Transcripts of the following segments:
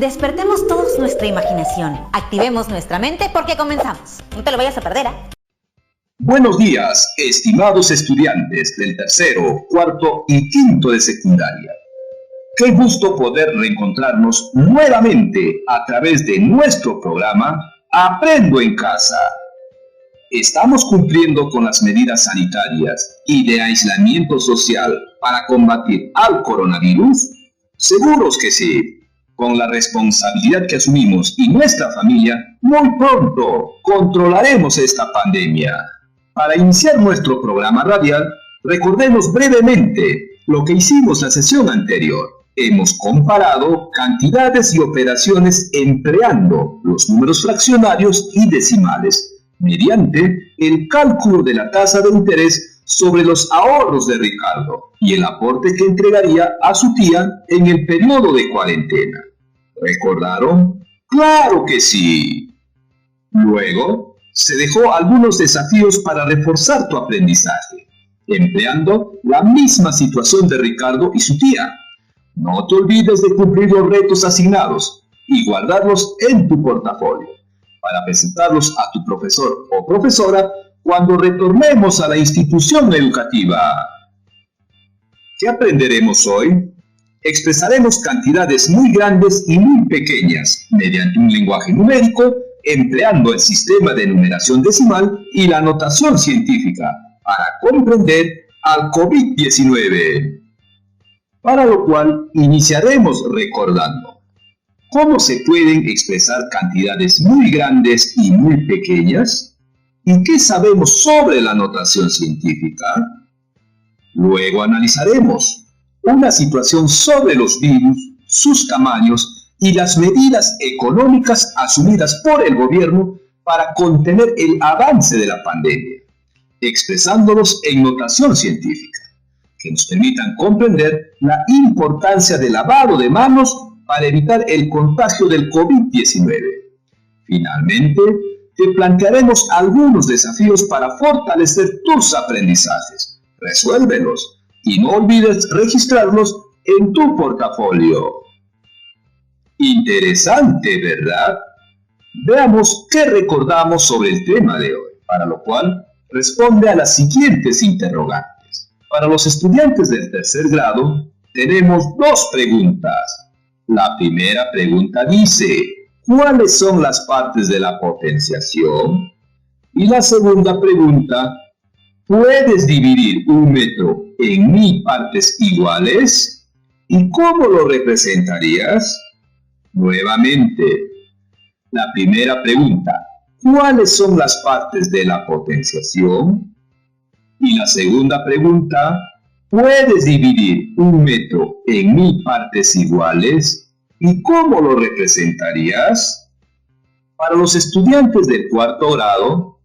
Despertemos todos nuestra imaginación, activemos nuestra mente porque comenzamos. No te lo vayas a perder, ¿eh? Buenos días, estimados estudiantes del tercero, cuarto y quinto de secundaria. Qué gusto poder reencontrarnos nuevamente a través de nuestro programa Aprendo en Casa. ¿Estamos cumpliendo con las medidas sanitarias y de aislamiento social para combatir al coronavirus? Seguros que sí. Con la responsabilidad que asumimos y nuestra familia, muy pronto controlaremos esta pandemia. Para iniciar nuestro programa radial, recordemos brevemente lo que hicimos la sesión anterior. Hemos comparado cantidades y operaciones empleando los números fraccionarios y decimales mediante el cálculo de la tasa de interés sobre los ahorros de Ricardo y el aporte que entregaría a su tía en el periodo de cuarentena. ¿Recordaron? ¡Claro que sí! Luego, se dejó algunos desafíos para reforzar tu aprendizaje, empleando la misma situación de Ricardo y su tía. No te olvides de cumplir los retos asignados y guardarlos en tu portafolio para presentarlos a tu profesor o profesora cuando retornemos a la institución educativa. ¿Qué aprenderemos hoy? Expresaremos cantidades muy grandes y muy pequeñas mediante un lenguaje numérico, empleando el sistema de numeración decimal y la notación científica para comprender al COVID-19. Para lo cual iniciaremos recordando cómo se pueden expresar cantidades muy grandes y muy pequeñas y qué sabemos sobre la notación científica. Luego analizaremos una situación sobre los virus, sus tamaños y las medidas económicas asumidas por el gobierno para contener el avance de la pandemia, expresándolos en notación científica, que nos permitan comprender la importancia del lavado de manos para evitar el contagio del COVID-19. Finalmente, te plantearemos algunos desafíos para fortalecer tus aprendizajes. Resuélvelos y no olvides registrarlos en tu portafolio. Interesante, ¿verdad? Veamos qué recordamos sobre el tema de hoy, para lo cual responde a las siguientes interrogantes. Para los estudiantes del tercer grado, tenemos dos preguntas. La primera pregunta dice, ¿cuáles son las partes de la potenciación? Y la segunda pregunta, ¿puedes dividir un metro en 1000 partes iguales? ¿Y cómo lo representarías? Nuevamente, la primera pregunta, ¿cuáles son las partes de la potenciación? Y la segunda pregunta, ¿puedes dividir un metro en 1000 partes iguales? ¿Y cómo lo representarías? Para los estudiantes del cuarto grado,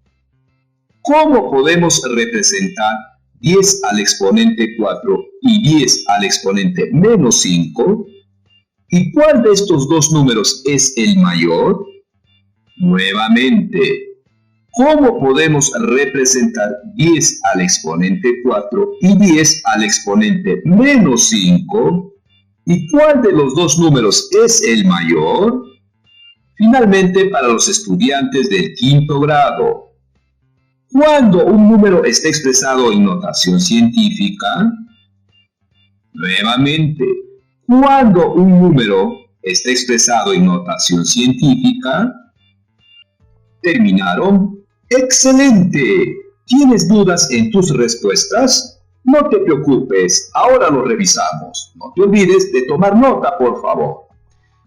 ¿cómo podemos representar 10 al exponente 4 y 10 al exponente menos 5? ¿Y cuál de estos dos números es el mayor? Nuevamente, ¿cómo podemos representar 10 al exponente 4 y 10 al exponente menos 5? ¿Y cuál de los dos números es el mayor? Finalmente, para los estudiantes del quinto grado, cuando un número está expresado en notación científica, nuevamente, cuando un número está expresado en notación científica, ¿terminaron? ¡Excelente! ¿Tienes dudas en tus respuestas? No te preocupes, ahora lo revisamos. No te olvides de tomar nota, por favor.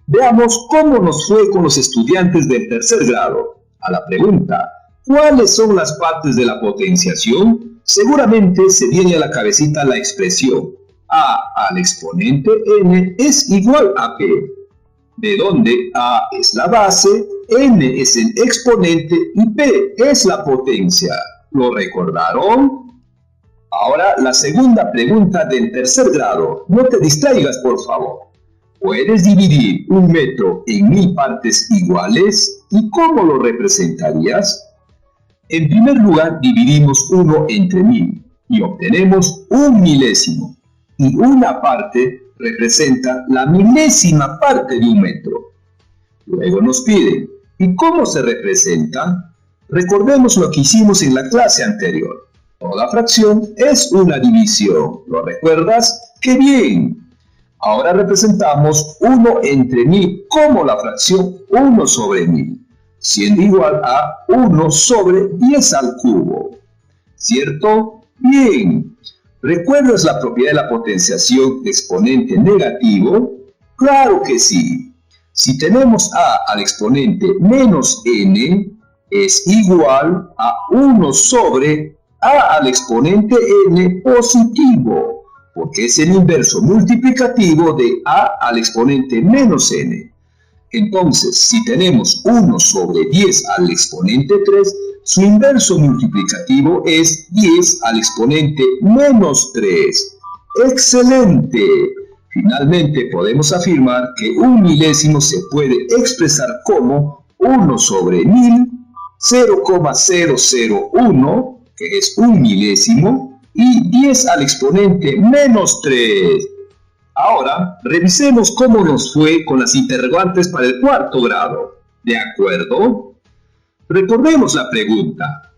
Veamos cómo nos fue con los estudiantes del tercer grado. A la pregunta, ¿cuáles son las partes de la potenciación? Seguramente se viene a la cabecita la expresión A al exponente n es igual a P, de donde A es la base, n es el exponente y P es la potencia. ¿Lo recordaron? Ahora la segunda pregunta del tercer grado. No te distraigas, por favor. ¿Puedes dividir un metro en 1000 partes iguales? ¿Y cómo lo representarías? En primer lugar, dividimos 1 entre 1000 y obtenemos un milésimo. Y una parte representa la milésima parte de un metro. Luego nos pide, ¿y cómo se representa? Recordemos lo que hicimos en la clase anterior. Toda fracción es una división. ¿Lo recuerdas? ¡Qué bien! Ahora representamos 1 entre 1000 como la fracción 1 sobre 1000, siendo igual a 1 sobre 10 al cubo. ¿Cierto? Bien. ¿Recuerdas la propiedad de la potenciación de exponente negativo? ¡Claro que sí! Si tenemos a al exponente menos n, es igual a 1 sobre a al exponente n positivo, porque es el inverso multiplicativo de a al exponente menos n. Entonces, si tenemos 1 sobre 10 al exponente 3, su inverso multiplicativo es 10 al exponente menos 3. ¡Excelente! Finalmente podemos afirmar que un milésimo se puede expresar como 1 sobre 1000, 0,001, que es un milésimo, y 10 al exponente menos 3. Ahora, revisemos cómo nos fue con las interrogantes para el cuarto grado. ¿De acuerdo? Recordemos la pregunta.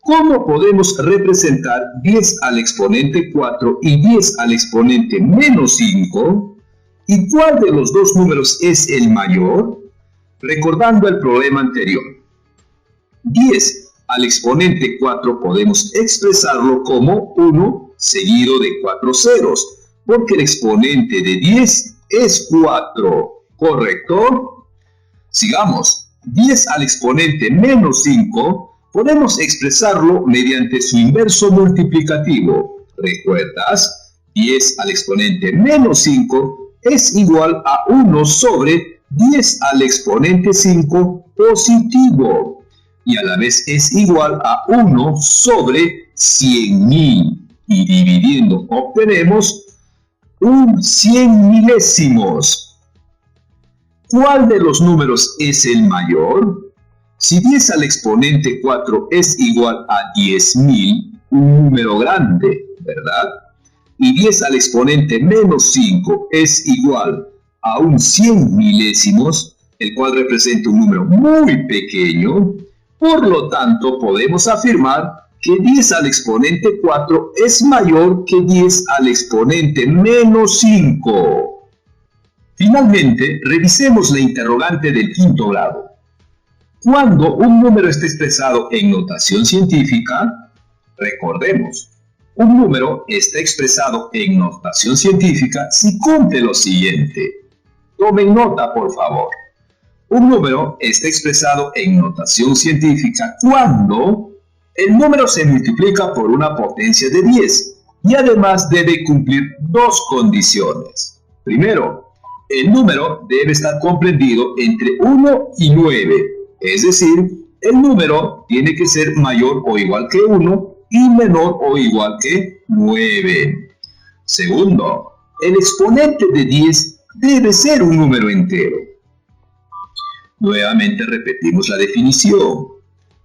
¿Cómo podemos representar 10 al exponente 4 y 10 al exponente menos 5? ¿Y cuál de los dos números es el mayor? Recordando el problema anterior. 10 al exponente 4 podemos expresarlo como 1 seguido de 4 ceros, porque el exponente de 10 es 4, ¿correcto? Sigamos. 10 al exponente menos 5 podemos expresarlo mediante su inverso multiplicativo. ¿Recuerdas? 10 al exponente menos 5 es igual a 1 sobre 10 al exponente 5 positivo. Y a la vez es igual a 1 sobre 100.000. Y dividiendo obtenemos un 100 milésimos. ¿Cuál de los números es el mayor? Si 10 al exponente 4 es igual a 10.000, un número grande, ¿verdad? Y 10 al exponente menos 5 es igual a un 100 milésimos, el cual representa un número muy pequeño. Por lo tanto, podemos afirmar que 10 al exponente 4 es mayor que 10 al exponente menos 5. Finalmente, revisemos la interrogante del quinto grado. Cuando un número está expresado en notación científica, recordemos, un número está expresado en notación científica si cumple lo siguiente. Tomen nota, por favor. Un número está expresado en notación científica cuando el número se multiplica por una potencia de 10 y además debe cumplir dos condiciones. Primero, el número debe estar comprendido entre 1 y 9, es decir, el número tiene que ser mayor o igual que 1 y menor o igual que 9. Segundo, el exponente de 10 debe ser un número entero. Nuevamente repetimos la definición.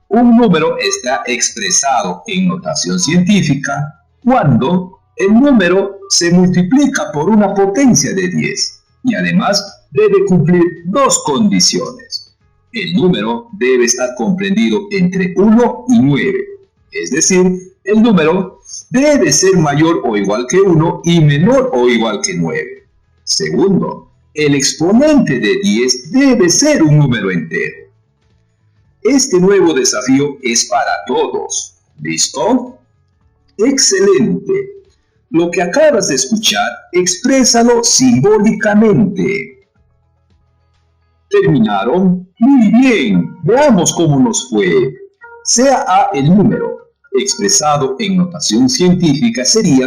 Un número está expresado en notación científica cuando el número se multiplica por una potencia de 10 y además debe cumplir dos condiciones. El número debe estar comprendido entre 1 y 9, es decir, el número debe ser mayor o igual que 1 y menor o igual que 9. Segundo, el exponente de 10 debe ser un número entero. Este nuevo desafío es para todos. ¿Listo? ¡Excelente! Lo que acabas de escuchar, exprésalo simbólicamente. ¿Terminaron? Muy bien, veamos cómo nos fue. Sea A el número, expresado en notación científica sería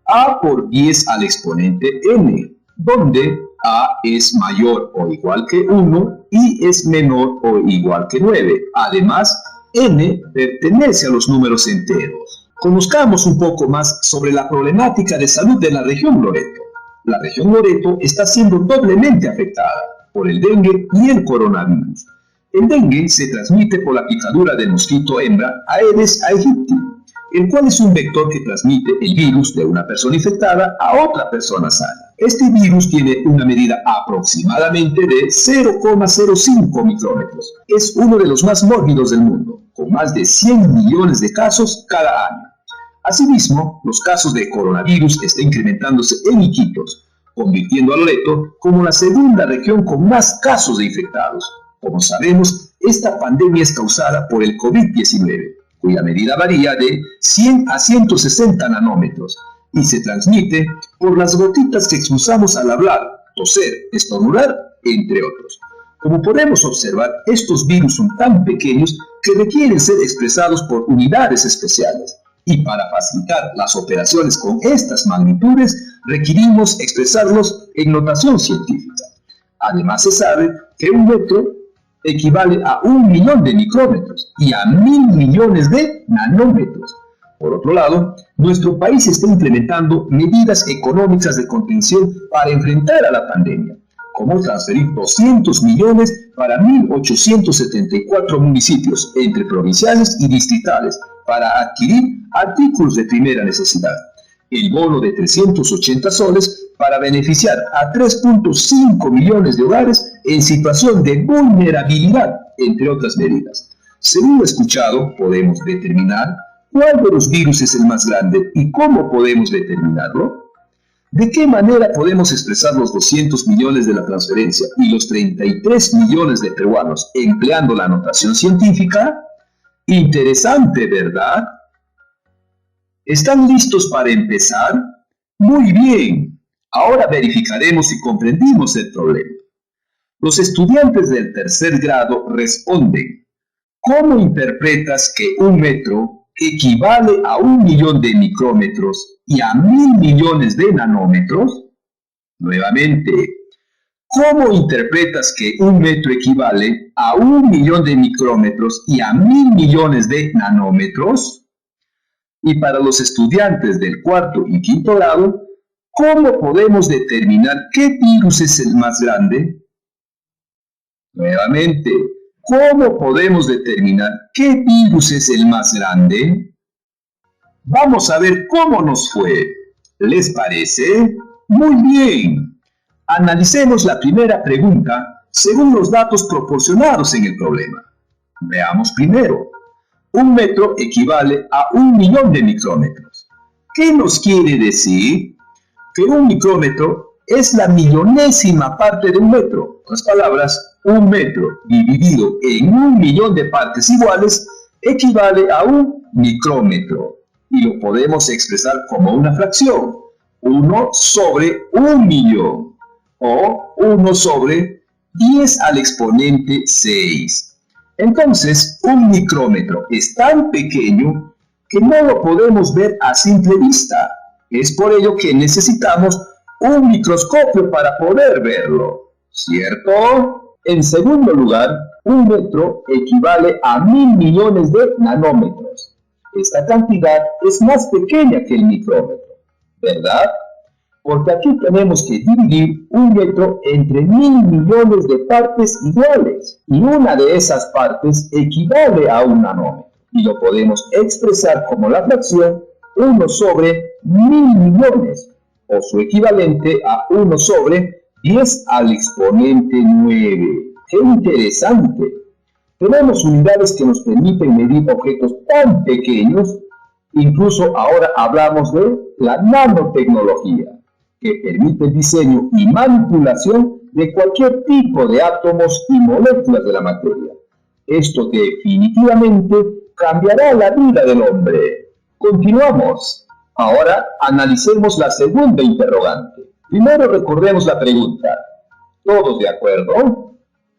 A por 10 al exponente n, donde A es mayor o igual que 1 y es menor o igual que 9. Además, n pertenece a los números enteros. Conozcamos un poco más sobre la problemática de salud de la región Loreto. La región Loreto está siendo doblemente afectada por el dengue y el coronavirus. El dengue se transmite por la picadura del mosquito hembra Aedes aegypti. el cual es un vector que transmite el virus de una persona infectada a otra persona sana. Este virus tiene una medida aproximadamente de 0,05 micrómetros. Es uno de los más mórbidos del mundo, con más de 100 millones de casos cada año. Asimismo, los casos de coronavirus están incrementándose en Iquitos, convirtiendo a Loreto como la segunda región con más casos de infectados. Como sabemos, esta pandemia es causada por el COVID-19, cuya medida varía de 100 a 160 nanómetros y se transmite por las gotitas que expulsamos al hablar, toser, estornudar, entre otros. Como podemos observar, estos virus son tan pequeños que requieren ser expresados por unidades especiales. Y para facilitar las operaciones con estas magnitudes, requerimos expresarlos en notación científica. Además, se sabe que un metro equivale a 1 millón de micrómetros y a 1.000 millones de nanómetros. Por otro lado, nuestro país está implementando medidas económicas de contención para enfrentar a la pandemia, como transferir 200 millones para 1.874 municipios entre provinciales y distritales para adquirir artículos de primera necesidad. El bono de 380 soles para beneficiar a 3.5 millones de hogares en situación de vulnerabilidad, entre otras medidas. Según lo escuchado, podemos determinar cuál de los virus es el más grande y cómo podemos determinarlo. ¿De qué manera podemos expresar los 200 millones de la transferencia y los 33 millones de peruanos empleando la notación científica? Interesante, ¿verdad? ¿Están listos para empezar? Muy bien. Ahora verificaremos si comprendimos el problema. Los estudiantes del tercer grado responden: ¿cómo interpretas que un metro equivale a 1 millón de micrómetros y a 1.000 millones de nanómetros? Nuevamente, ¿cómo interpretas que un metro equivale a 1 millón de micrómetros y a 1.000 millones de nanómetros? Y para los estudiantes del cuarto y quinto grado, ¿cómo podemos determinar qué virus es el más grande? Nuevamente, ¿cómo podemos determinar qué virus es el más grande? Vamos a ver cómo nos fue. ¿Les parece? Muy bien. Analicemos la primera pregunta según los datos proporcionados en el problema. Veamos primero. Un metro equivale a 1 millón de micrómetros. ¿Qué nos quiere decir? Que un micrómetro es la millonésima parte de un metro. En otras palabras, un metro dividido en 1 millón de partes iguales equivale a 1 micrómetro. Y lo podemos expresar como una fracción. 1 sobre 1 millón. O 1 sobre 10 al exponente 6. Entonces, un micrómetro es tan pequeño que no lo podemos ver a simple vista. Es por ello que necesitamos un microscopio para poder verlo, ¿cierto? En segundo lugar, un metro equivale a 1.000 millones de nanómetros. Esta cantidad es más pequeña que el micrómetro, ¿verdad? Porque aquí tenemos que dividir un metro entre 1.000 millones de partes iguales, y una de esas partes equivale a un nanómetro, y lo podemos expresar como la fracción 1 sobre 1.000 millones, o su equivalente a 1 sobre 10 al exponente 9. ¡Qué interesante! Tenemos unidades que nos permiten medir objetos tan pequeños. Incluso ahora hablamos de la nanotecnología, que permite el diseño y manipulación de cualquier tipo de átomos y moléculas de la materia. Esto definitivamente cambiará la vida del hombre. Continuamos. Ahora analicemos la segunda interrogante. Primero recordemos la pregunta. ¿Todos de acuerdo?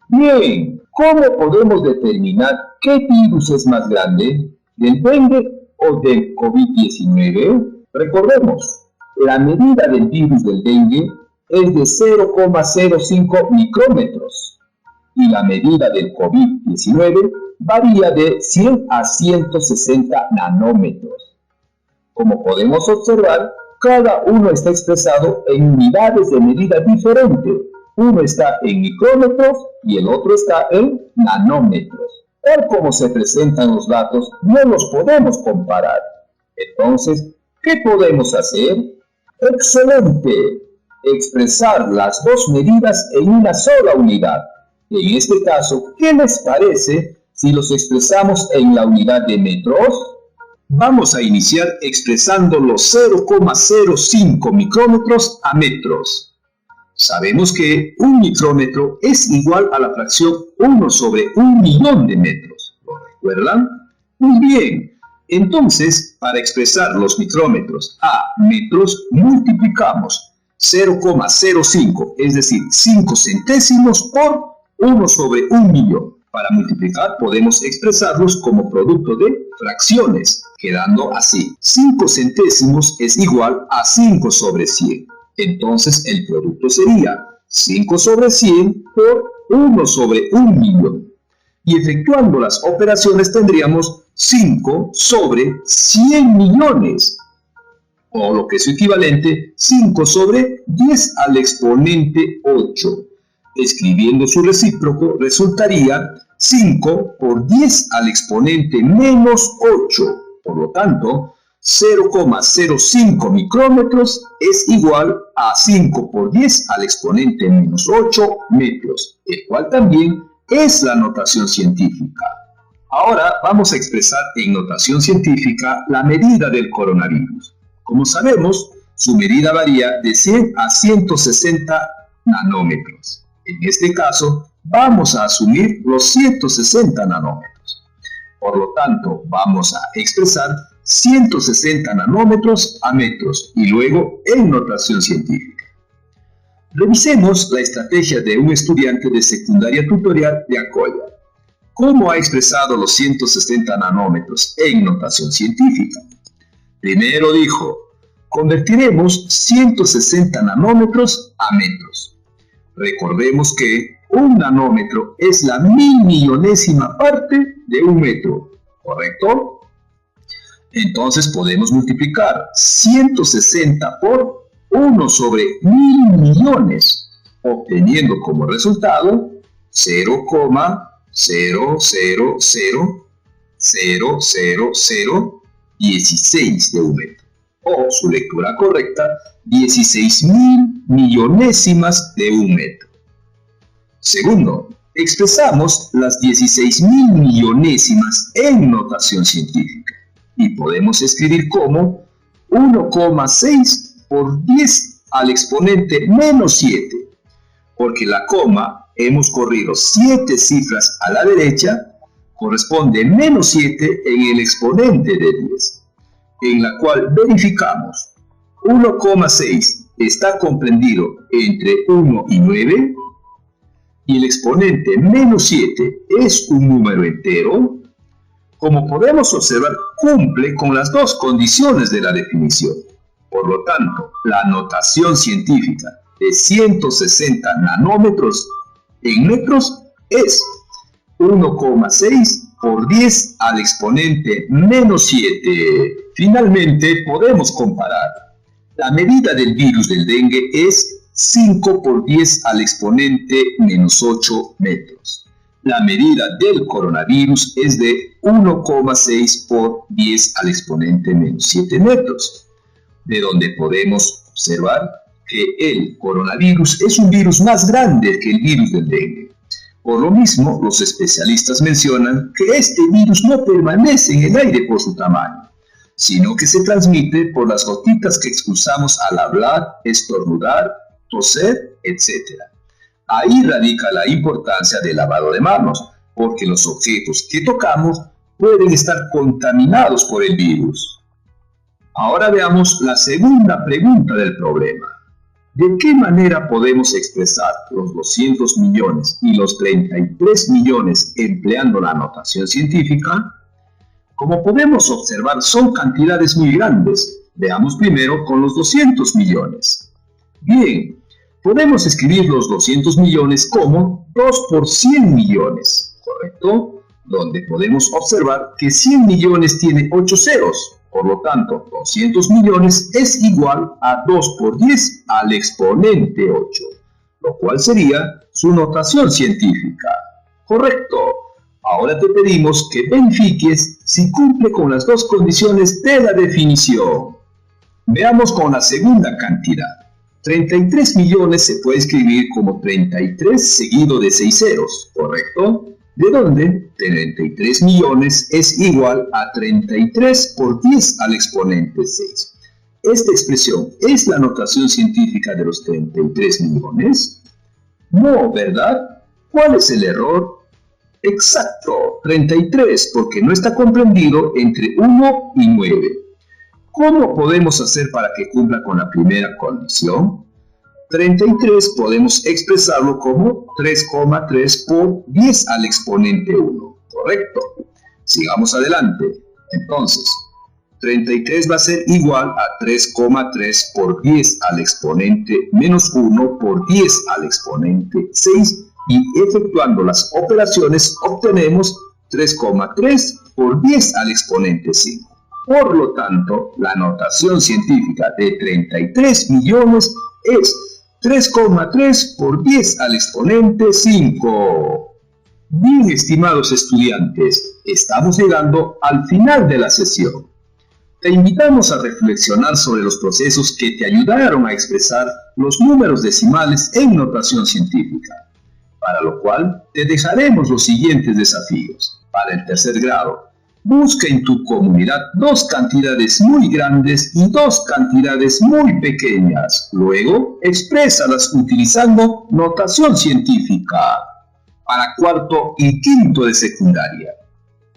Bien, ¿cómo podemos determinar qué virus es más grande, del dengue o del COVID-19? Recordemos, la medida del virus del dengue es de 0,05 micrómetros y la medida del COVID-19 varía de 100 a 160 nanómetros. Como podemos observar, cada uno está expresado en unidades de medida diferentes. Uno está en micrómetros y el otro está en nanómetros. Tal como se presentan los datos, no los podemos comparar. Entonces, ¿qué podemos hacer? ¡Excelente! Expresar las dos medidas en una sola unidad. En este caso, ¿qué les parece si los expresamos en la unidad de metros? Vamos a iniciar expresando los 0,05 micrómetros a metros. Sabemos que un micrómetro es igual a la fracción 1 sobre 1.000.000 de metros. ¿Lo recuerdan? Muy bien. Entonces, para expresar los micrómetros a metros, multiplicamos 0,05, es decir, 5 centésimos por 1 sobre 1.000.000. Para multiplicar podemos expresarlos como producto de fracciones, quedando así. 5 centésimos es igual a 5 sobre 100. Entonces el producto sería 5 sobre 100 por 1 sobre 1.000.000. Y efectuando las operaciones tendríamos 5 sobre 100 millones. O lo que es equivalente, 5 sobre 10 al exponente 8. Escribiendo su recíproco resultaría 5 por 10 al exponente menos 8. Por lo tanto, 0,05 micrómetros es igual a 5 por 10 al exponente menos 8 metros, el cual también es la notación científica. Ahora vamos a expresar en notación científica la medida del coronavirus. Como sabemos, su medida varía de 100 a 160 nanómetros. En este caso, vamos a asumir los 160 nanómetros. Por lo tanto, vamos a expresar 160 nanómetros a metros y luego en notación científica. Revisemos la estrategia de un estudiante de secundaria tutorial de Acoya. ¿Cómo ha expresado los 160 nanómetros en notación científica? Primero dijo, convertiremos 160 nanómetros a metros. Recordemos que un nanómetro es la 1.000.000.000ª parte de un metro, ¿correcto? Entonces podemos multiplicar 160 por 1 sobre 1.000 millones, obteniendo como resultado 0,0000016 de un metro. O su lectura correcta, 16.000 millonésimas de un metro. Segundo, expresamos las 16.000 millonésimas en notación científica y podemos escribir como 1,6 por 10 al exponente menos 7, porque la coma hemos corrido 7 cifras a la derecha, corresponde menos 7 en el exponente de 10, en la cual verificamos 1,6 está comprendido entre 1 y 9, y el exponente menos 7 es un número entero. Como podemos observar, cumple con las dos condiciones de la definición. Por lo tanto, la notación científica de 160 nanómetros en metros es 1,6 por 10 al exponente menos 7. Finalmente, podemos comparar. La medida del virus del dengue es 5 por 10 al exponente menos 8 metros. La medida del coronavirus es de 1,6 por 10 al exponente menos 7 metros, de donde podemos observar que el coronavirus es un virus más grande que el virus del dengue. Por lo mismo, los especialistas mencionan que este virus no permanece en el aire por su tamaño, sino que se transmite por las gotitas que expulsamos al hablar, estornudar, toser, etc. Ahí radica la importancia del lavado de manos, porque los objetos que tocamos pueden estar contaminados por el virus. Ahora veamos la segunda pregunta del problema. ¿De qué manera podemos expresar los 200 millones y los 33 millones empleando la notación científica? Como podemos observar, son cantidades muy grandes. Veamos primero con los 200 millones. Bien, podemos escribir los 200 millones como 2 por 100 millones, ¿correcto? Donde podemos observar que 100 millones tiene 8 ceros. Por lo tanto, 200 millones es igual a 2 por 10 al exponente 8, lo cual sería su notación científica. Correcto. Ahora te pedimos que verifiques si cumple con las dos condiciones de la definición. Veamos con la segunda cantidad. 33 millones se puede escribir como 33 seguido de 6 ceros, ¿correcto? De donde 33 millones es igual a 33 por 10 al exponente 6. ¿Esta expresión es la notación científica de los 33 millones? No, ¿verdad? ¿Cuál es el error? Exacto, 33, porque no está comprendido entre 1 y 9. ¿Cómo podemos hacer para que cumpla con la primera condición? 33 podemos expresarlo como 3,3 por 10 al exponente 1, ¿correcto? Sigamos adelante. Entonces, 33 va a ser igual a 3,3 por 10 al exponente menos 1 por 10 al exponente 6 y efectuando las operaciones obtenemos 3,3 por 10 al exponente 5. Por lo tanto, la notación científica de 33 millones es 3,3 por 10 al exponente 5. Bien, estimados estudiantes, estamos llegando al final de la sesión. Te invitamos a reflexionar sobre los procesos que te ayudaron a expresar los números decimales en notación científica, para lo cual te dejaremos los siguientes desafíos. Para el tercer grado, busca en tu comunidad dos cantidades muy grandes y dos cantidades muy pequeñas. Luego, exprésalas utilizando notación científica. Para cuarto y quinto de secundaria,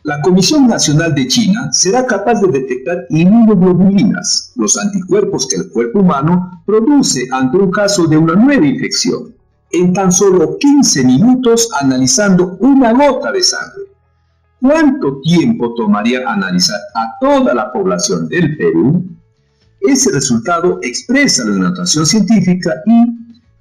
la Comisión Nacional de China será capaz de detectar inmunoglobulinas, los anticuerpos que el cuerpo humano produce ante un caso de una nueva infección, en tan solo 15 minutos analizando una gota de sangre. ¿Cuánto tiempo tomaría analizar a toda la población del Perú? Ese resultado expresa la notación científica y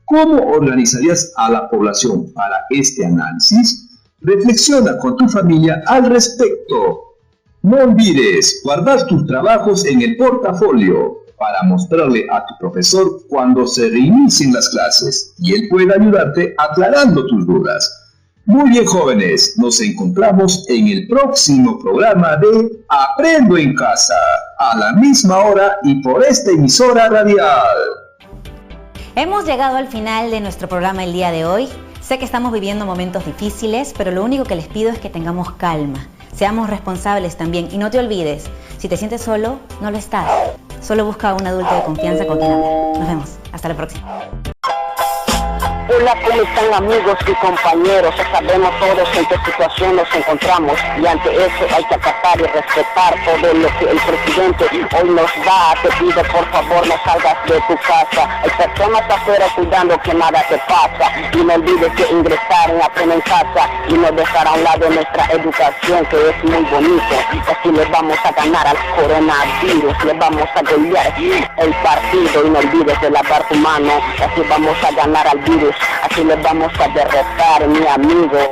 ¿cómo organizarías a la población para este análisis? Reflexiona con tu familia al respecto. No olvides guardar tus trabajos en el portafolio para mostrarle a tu profesor cuando se reinicien las clases y él pueda ayudarte aclarando tus dudas. Muy bien, jóvenes, nos encontramos en el próximo programa de Aprendo en Casa, a la misma hora y por esta emisora radial. Hemos llegado al final de nuestro programa el día de hoy. Sé que estamos viviendo momentos difíciles, pero lo único que les pido es que tengamos calma. Seamos responsables también y no te olvides, si te sientes solo, no lo estás. Solo busca a un adulto de confianza con quien hablar. Nos vemos. Hasta la próxima. Hola, ¿cómo están amigos y compañeros? Sabemos todos en qué situación nos encontramos y ante eso hay que acatar y respetar todo lo que el presidente hoy nos da. Te pido por favor no salgas de tu casa, hay personas afuera cuidando que nada te pasa y no olvides que ingresar en Aprendo en Casa y no dejar a un lado nuestra educación que es muy bonito. Así les vamos a ganar al coronavirus, les vamos a golear el partido y no olvides de lavar tu mano, así vamos a ganar al virus. Así les vamos a derrotar, mi amigo.